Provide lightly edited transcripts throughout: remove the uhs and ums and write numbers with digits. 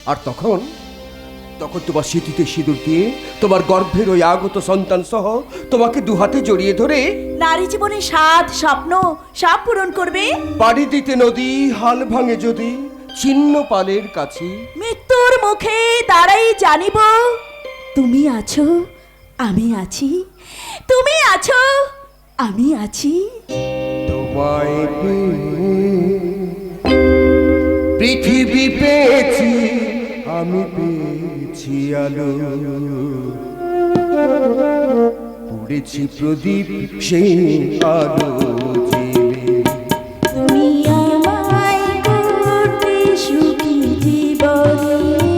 আর তখন তখন তোমার স্মৃতিতে সিঁদুর দিয়ে তোমার গর্ভের ওই আগত সন্তান সহ তোমাকে দুহাতে জড়িয়ে ধরে নারী জীবনে সাত স্বপ্ন সব পূরণ করবে। পাড়ি দিতে নদী হাল ভাঙে যদি ছিন্ন পালের কাছে, মৃত্যুর মুখে দাঁড়াই জানিব তুমি আছো আমি আছি, তুমি আছো আমি আছি। তোমায় পৃথিবী পেয়েছি, আমি পেয়েছি আলো, পড়েছি প্রদীপ সেই আলো জেলে। তুমি আমায় করতে সুখী জীবনে,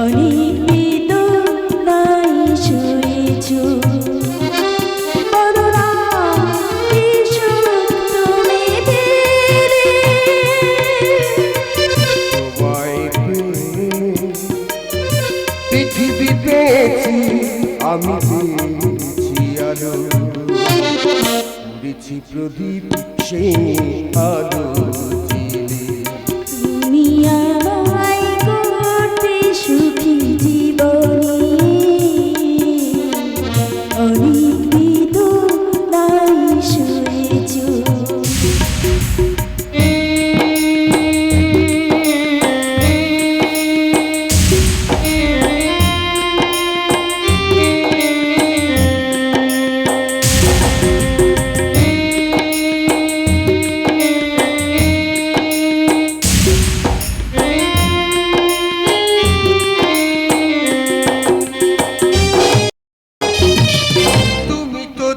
অনেক বেদনায় শুয়েছো। পৃথিবী পেয়েছি, আমি পেয়েছি আলো, পড়েছি প্রদীপ সেই আলো জেলে। তুমি আমায় করতে সুখী জীবনে, অনেক বেদনায় শুয়েছো।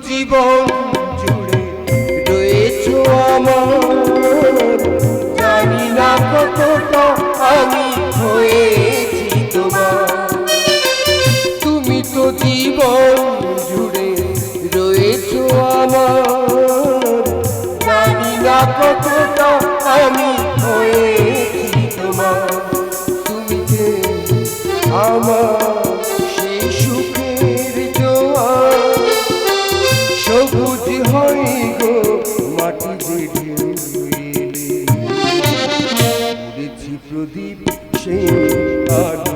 জীবন জুড়ে রয়েছো আমার, জানি না কতটা আমি হয়েছি তোমার। তুমি তো জীবন জুড়ে রয়েছো আমার, জানি না কতটা আমি হয়েছি তোমার। তুমি যে আমার সেই সুখের জোয়ার, সবুজ হয় গো মাটি পড়েছি প্রদীপ সেই আলো।